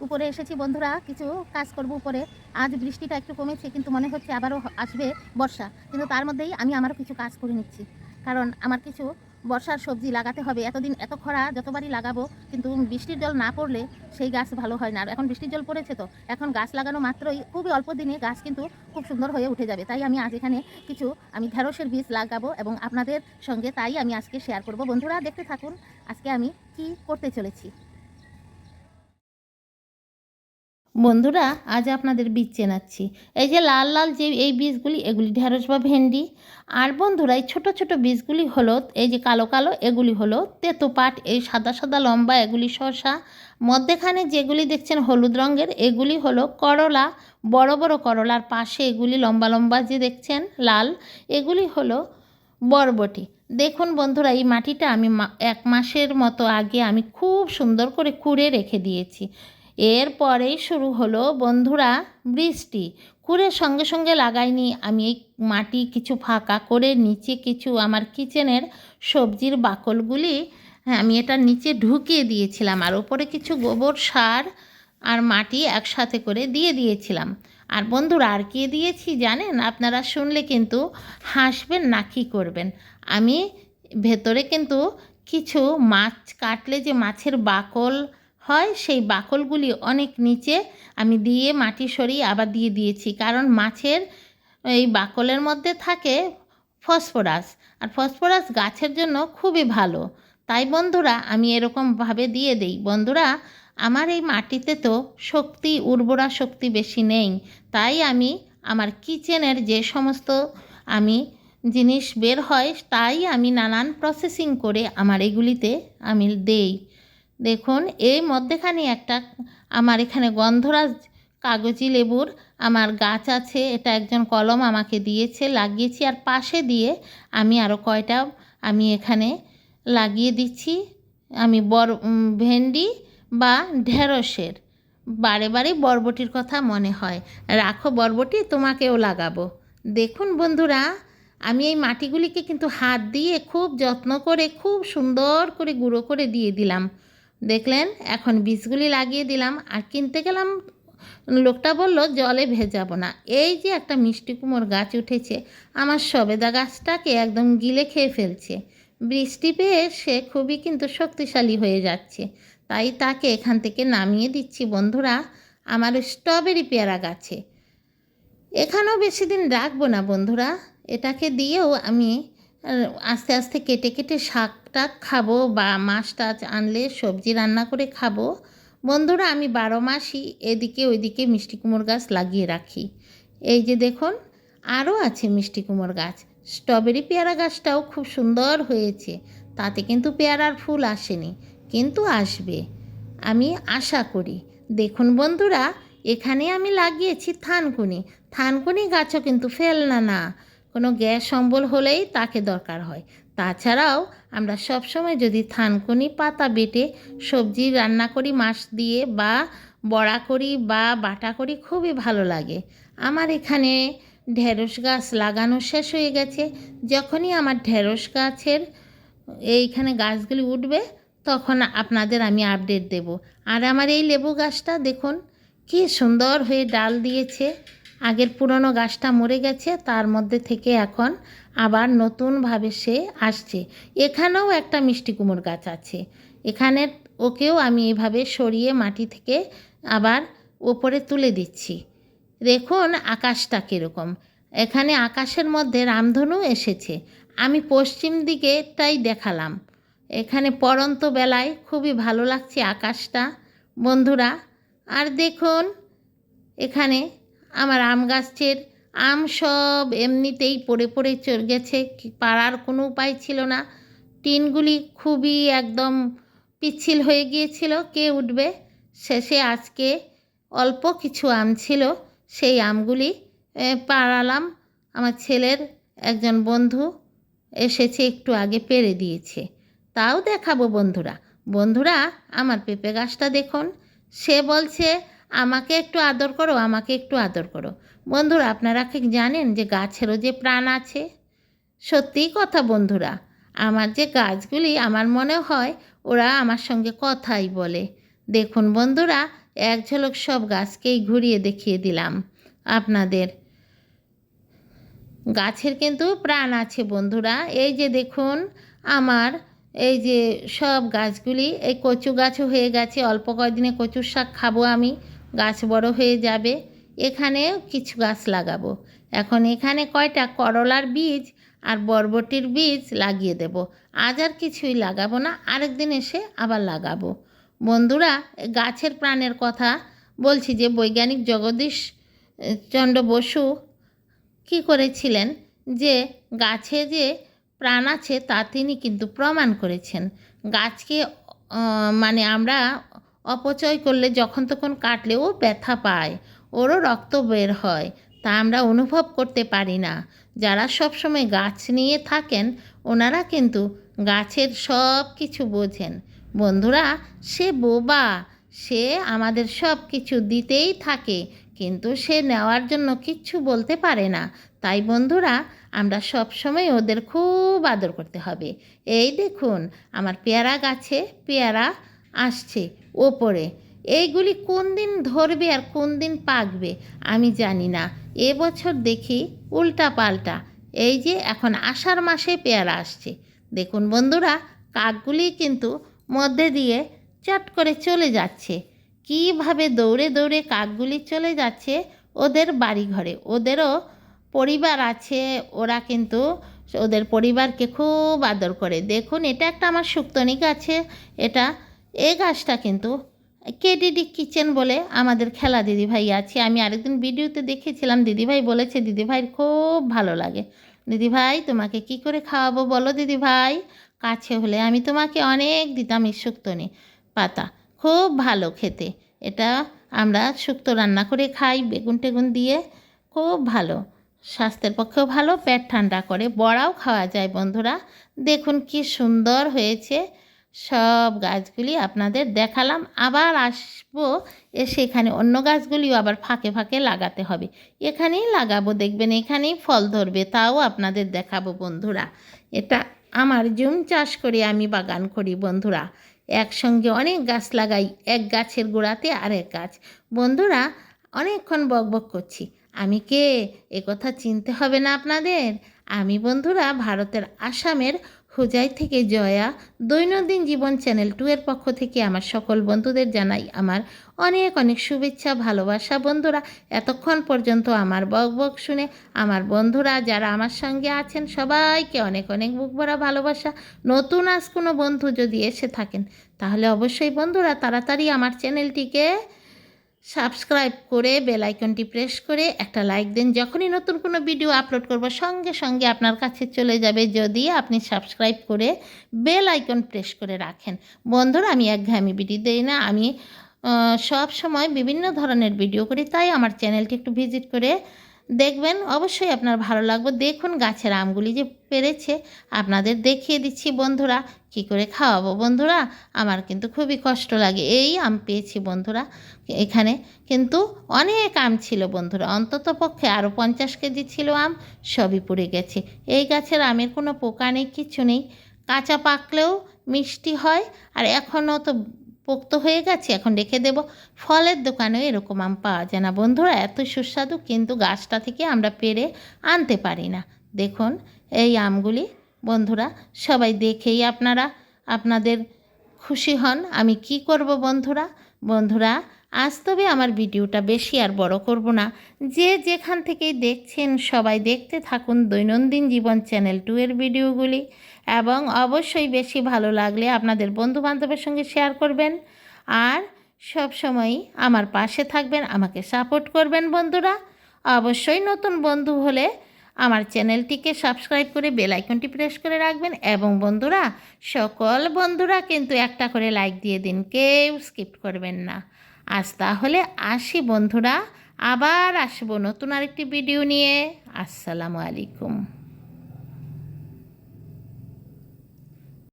উপরে এসেছি বন্ধুরা, কিছু কাজ করব উপরে। আজ বৃষ্টিটা একটু কমেছে, কিন্তু মনে হচ্ছে আবারও আসবে বর্ষা। কিন্তু তার মধ্যেই আমি আমারও কিছু কাজ করে নিচ্ছি, কারণ আমার কিছু বর্ষার সবজি লাগাতে হবে। এতদিন এত খরা, যতবারই লাগাবো কিন্তু বৃষ্টির জল না পড়লে সেই গাছ ভালো হয় না। আর এখন বৃষ্টির জল পড়েছে, তো এখন গাছ লাগানো মাত্রই খুবই অল্প দিনে গাছ কিন্তু খুব সুন্দর হয়ে উঠে যাবে। তাই আমি আজ এখানে কিছু ঢেঁড়সের বীজ লাগাবো এবং আপনাদের সঙ্গে তাই আমি আজকে শেয়ার করব। বন্ধুরা দেখতে থাকুন আজকে আমি কি করতে চলেছি। বন্ধুরা আজ আপনাদের বীজ চেনাচ্ছি। এই যে লাল লাল যে এই বীজগুলি, এগুলি ঢেঁড়স বা ভেন্ডি। আর বন্ধুরা এই ছোটো ছোটো বীজগুলি হলো, এই যে কালো কালো এগুলি হলো তেতো পাট। এই সাদা সাদা লম্বা এগুলি শসা। মধ্যেখানে যেগুলি দেখছেন হলুদ রঙের, এগুলি হলো করলা, বড় বড় করলার পাশে এগুলি লম্বা লম্বা যে দেখছেন লাল, এগুলি হলো বরবটি। দেখুন বন্ধুরা, এই মাটিটা আমি 1 মাসের মতো আগে আমি খুব সুন্দর করে কুড়ে রেখে দিয়েছি। এরপরেই শুরু হলো বন্ধুরা বৃষ্টি। কুড়ে সঙ্গে সঙ্গে লাগাইনি আমি, এই মাটি কিছু ফাঁকা করে নিচে কিছু আমার কিচেনের সবজির বাকলগুলি, হ্যাঁ, আমি এটা নিচে ঢুকিয়ে দিয়েছিলাম। আর ওপরে কিছু গোবর সার আর মাটি একসাথে করে দিয়ে দিয়েছিলাম। আর বন্ধুরা আর কি দিয়েছি জানেন? আপনারা শুনলে কিন্তু হাসবেন না কি করবেন। আমি ভেতরে কিন্তু কিছু মাছ কাটলে যে মাছের বাকল হয়, সেই বাকলগুলি অনেক নিচে আমি দিয়ে মাটি সরিয়ে আবার দিয়ে দিয়েছি, কারণ মাছের এই বাকলের মধ্যে থাকে ফসফরাস, আর ফসফরাস গাছের জন্য খুবই ভালো। তাই বন্ধুরা আমি এরকমভাবে দিয়ে দেই। বন্ধুরা আমার এই মাটিতে তো শক্তি, উর্বরা শক্তি বেশি নেই, তাই আমি আমার কিচেনের যে সমস্ত আমি জিনিস বের হয়, তাই আমি নানান প্রসেসিং করে আমার এগুলিতে আমি দেই। দেখুন এই মধ্যেখানে একটা আমার এখানে গন্ধরাজ কাগজি লেবুর আমার গাছ আছে, এটা একজন কলম আমাকে দিয়েছে, লাগিয়েছি। আর পাশে দিয়ে আমি আরও কয়টা আমি এখানে লাগিয়ে দিচ্ছি। আমি ভেন্ডি বা ঢেঁড়সের, বারে বারে বরবটির কথা মনে হয়, রাখো বরবটি তোমাকেও লাগাবো। দেখুন বন্ধুরা আমি এই মাটিগুলিকে কিন্তু হাত দিয়ে খুব যত্ন করে খুব সুন্দর করে গুঁড়ো করে দিয়ে দিলাম। দেখলেন, এখন বীজগুলি লাগিয়ে দিলাম। আর কিনতে গেলাম, লোকটা বলল জলে ভেজাবো না। এই যে একটা মিষ্টি কুমড়োর গাছ উঠেছে, আমার সবেদা গাছটাকে একদম গিলে খেয়ে ফেলছে। বৃষ্টি পেয়ে সে খুবই কিন্তু শক্তিশালী হয়ে যাচ্ছে, তাই তাকে এখান থেকে নামিয়ে দিচ্ছি। বন্ধুরা আমার স্ট্রবেরি পেয়ারা গাছে এখানেও বেশি দিন রাখবো না বন্ধুরা, এটাকে দিয়েও আমি আস্তে আস্তে কেটে কেটে শাকটা খাবো, বা মাছ টাছ আনলে সবজি রান্না করে খাবো। বন্ধুরা আমি 12 মাসই এদিকে ওইদিকে মিষ্টি কুমড়ো গাছ লাগিয়ে রাখি। এই যে দেখুন আরও আছে মিষ্টি কুমড়ো গাছ। স্ট্রবেরি পেয়ারা গাছটাও খুব সুন্দর হয়েছে, তাতে কিন্তু পেয়ারার ফুল আসেনি, কিন্তু আসবে আমি আশা করি। দেখুন বন্ধুরা এখানে আমি লাগিয়েছি থানকুনি। থানকুনি গাছও কিন্তু ফেলনা না, কোনো গ্যাস অম্বল হলেই তাকে দরকার হয়। তাছাড়াও আমরা সবসময় যদি থানকুনি পাতা বেটে সবজি রান্না করি মাছ দিয়ে, বা বড়া করি বা বাটা করি, খুবই ভালো লাগে। আমার এখানে ঢেঁড়স গাছ লাগানো শেষ হয়ে গেছে। যখনই আমার ঢেঁড়স গাছের এইখানে গাছগুলি উঠবে তখন আপনাদের আমি আপডেট দেব। আর আমার এই লেবু গাছটা দেখুন কি সুন্দর হয়ে ডাল দিয়েছে। আগের পুরনো গাছটা মরে গেছে, তার মধ্যে থেকে এখন আবার নতুনভাবে সে আসছে। এখানেও একটা মিষ্টি কুমড়ো গাছ আছে, এখানে ওকেও আমি এভাবে সরিয়ে মাটি থেকে আবার ওপরে তুলে দিচ্ছি। দেখুন আকাশটা কীরকম, এখানে আকাশের মধ্যে রামধনু এসেছে। আমি পশ্চিম দিকেটাই দেখালাম, এখানে পড়ন্ত বেলায় খুবই ভালো লাগছে আকাশটা বন্ধুরা। আর দেখুন এখানে আমার আম গাছের আম সব এমনিতেই পড়ে পড়ে চলে গেছে, পাড়ার কোনো উপায় ছিল না। টিনগুলি খুবই একদম পিচ্ছিল হয়ে গিয়েছিল, কে উঠবে। শেষে আজকে অল্প কিছু আম ছিল, সেই আমগুলি পাড়ালাম। আমার ছেলের একজন বন্ধু এসেছে, একটু আগে পেড়ে দিয়েছে, তাও দেখাবো বন্ধুরা। বন্ধুরা আমার পেঁপে গাছটা দেখুন, সে বলছে আমাকে একটু আদর করো, আমাকে একটু আদর করো। বন্ধুরা আপনারা কি জানেন যে গাছেরও যে প্রাণ আছে? সত্যিই কথা বন্ধুরা, আমার যে গাছগুলি আমার মনে হয় ওরা আমার সঙ্গে কথাই বলে। দেখুন বন্ধুরা এক ঝলক সব গাছকেই ঘুরিয়ে দেখিয়ে দিলাম আপনাদের। গাছের কিন্তু প্রাণ আছে বন্ধুরা। এই যে দেখুন আমার এই যে সব গাছগুলি, এই কচু গাছও হয়ে গেছে, অল্প কয়েকদিনে কচুর শাক খাবো আমি, গাছ বড় হয়ে যাবে। এখানেও কিছু গাছ লাগাবো। এখন এখানে কয়টা করলার বীজ আর বরবটির বীজ লাগিয়ে দেব। আজ আর কিছুই লাগাবো না, আরেকদিন এসে আবার লাগাবো। বন্ধুরা, গাছের প্রাণের কথা বলছি যে বৈজ্ঞানিক জগদীশ চন্দ্র বসু কী করেছিলেন, যে গাছে যে প্রাণ আছে তা তিনি কিন্তু প্রমাণ করেছেন। গাছকে মানে আমরা অপচয় করলে যখন তখন কাটলেও ব্যথা পায়, ওরও রক্ত বের হয়, তা আমরা অনুভব করতে পারি না। যারা সবসময় গাছ নিয়ে থাকেন ওনারা কিন্তু গাছের সব কিছু বোঝেন। বন্ধুরা, সে বোবা, সে আমাদের সব কিছু দিতেই থাকে, কিন্তু সে নেওয়ার জন্য কিচ্ছু বলতে পারে না। তাই বন্ধুরা, আমরা সব সময় ওদের খুব আদর করতে হবে। এই দেখুন আমার পেয়ারা গাছে পেয়ারা আসছে ওপরে। এইগুলি কোন দিন ধরবে আর কোন দিন পাকবে আমি জানি না। এবছর দেখি উল্টা পাল্টা। এই যে এখন আষাঢ় মাসে পেয়ারা আসছে, দেখুন বন্ধুরা, কাকগুলি কিন্তু মধ্যে দিয়ে চট করে চলে যাচ্ছে। কীভাবে দৌড়ে দৌড়ে কাকগুলি চলে যাচ্ছে ওদের বাড়ি ঘরে। ওদেরও পরিবার আছে, ওরা কিন্তু ওদের পরিবারকে খুব আদর করে। দেখুন এটা একটা আমার শুক্তনি গাছে, এটা এই গাছটা কিন্তু কেডিডি কিচেন বলে আমাদের খেলা দিদিভাই আছে। আমি আরেকদিন ভিডিওতে দেখেছিলাম, দিদিভাই বলেছে দিদিভাইয়ের খুব ভালো লাগে। দিদিভাই তোমাকে কি করে খাওয়াবো বলো দিদিভাই, কাছে হলে আমি তোমাকে অনেক দিতাম এই শুক্তনি পাতা, খুব ভালো খেতে। এটা আমরা শুক্তো রান্না করে খাই বেগুন টেগুন দিয়ে, খুব ভালো, স্বাস্থ্যের পক্ষেও ভালো, পেট ঠান্ডা করে, বড়াও খাওয়া যায়। বন্ধুরা দেখুন কি সুন্দর হয়েছে। সব গাছগুলি আপনাদের দেখালাম, আবার আসবো এসে এখানে অন্য গাছগুলিও আবার ফাঁকে ফাঁকে লাগাতে হবে। এখানেই লাগাবো, দেখবেন এখানেই ফল ধরবে, তাও আপনাদের দেখাবো। বন্ধুরা, এটা আমার জুম চাষ করে আমি বাগান করি বন্ধুরা, একসঙ্গে অনেক গাছ লাগাই, এক গাছের গোড়াতে আরেক গাছ। বন্ধুরা, অনেকক্ষণ বকবক করছি, আমি কে একথা চিনতে হবে না আপনাদের? আমি বন্ধুরা ভারতের আসামের হোজাই থেকে জয়া। দৈনন্দিন জীবন চ্যানেল 2 এর পক্ষ থেকে আমার সকল বন্ধুদের জানাই আমার অনেক অনেক শুভেচ্ছা ভালোবাসা। বন্ধুরা, এতক্ষণ পর্যন্ত আমার বকবক শুনে আমার বন্ধুরা যারা আমার সঙ্গে আছেন সবাইকে অনেক অনেক বুক ভরা ভালোবাসা। নতুন আজ কোনো বন্ধু যদি এসে থাকেন তাহলে অবশ্যই বন্ধুরা তাড়াতাড়ি আমার চ্যানেলটিকে সাবস্ক্রাইব করে বেল আইকনটি প্রেস করে একটা লাইক দেন। যখনই নতুন কোনো ভিডিও আপলোড করব সঙ্গে সঙ্গে আপনার কাছে চলে যাবে, যদি আপনি সাবস্ক্রাইব করে বেল আইকন প্রেস করে রাখেন। বন্ধুরা, আমি একঘেয়েমি ভিডিও দেই না, আমি সব সময় বিভিন্ন ধরনের ভিডিও করি, তাই আমার চ্যানেলটি একটু ভিজিট করে দেখবেন, অবশ্যই আপনার ভালো লাগবে। দেখুন গাছের আমগুলি যে পেরেছে আপনাদের দেখিয়ে দিচ্ছি। বন্ধুরা, কি করে খাওয়াবো বন্ধুরা, আমার কিন্তু খুবই কষ্ট লাগে। এই আম পেয়েছি বন্ধুরা, এখানে কিন্তু অনেক আম ছিল বন্ধুরা, অন্তত পক্ষে আরও 50 কেজি ছিল আম, সবই পড়ে গেছে। এই গাছের আমের কোনো পোকা নেই, কিছু নেই, কাঁচা পাকলেও মিষ্টি হয়, আর এখনও তো পোক্ত হয়ে গেছে, এখন রেখে দেব। ফলের দোকানেও এরকম আম পাওয়া যায় না বন্ধুরা, এত সুস্বাদু, কিন্তু গাছটা থেকে আমরা পেরে আনতে পারি না। দেখুন এই আমগুলি বন্ধুরা, সবাই দেখেই আপনাদের খুশি হন। আমি কি করব বন্ধুরা? বন্ধুরা, আজ তবে আমার ভিডিওটা বেশি আর বড় করব না, যে যেখান থেকেই দেখছেন সবাই দেখতে থাকুন দৈনন্দিন জীবন চ্যানেল 2 এর ভিডিওগুলি, এবং অবশ্যই বেশি ভালো লাগলে আপনাদের বন্ধুবান্ধবের সঙ্গে শেয়ার করবেন, আর সব সময় আমার পাশে থাকবেন, আমাকে সাপোর্ট করবেন। বন্ধুরা, অবশ্যই নতুন বন্ধু হলে আমার চ্যানেলটিকে সাবস্ক্রাইব করে বেল আইকনটি প্রেস করে রাখবেন, এবং বন্ধুরা সকল বন্ধুরা কিন্তু একটা করে লাইক দিয়ে দিন, কেউ স্কিপ করবেন না। আজ তাহলে আসি বন্ধুরা, আবার আসবো নতুন আরেকটি ভিডিও নিয়ে। আসসালামু আলাইকুম।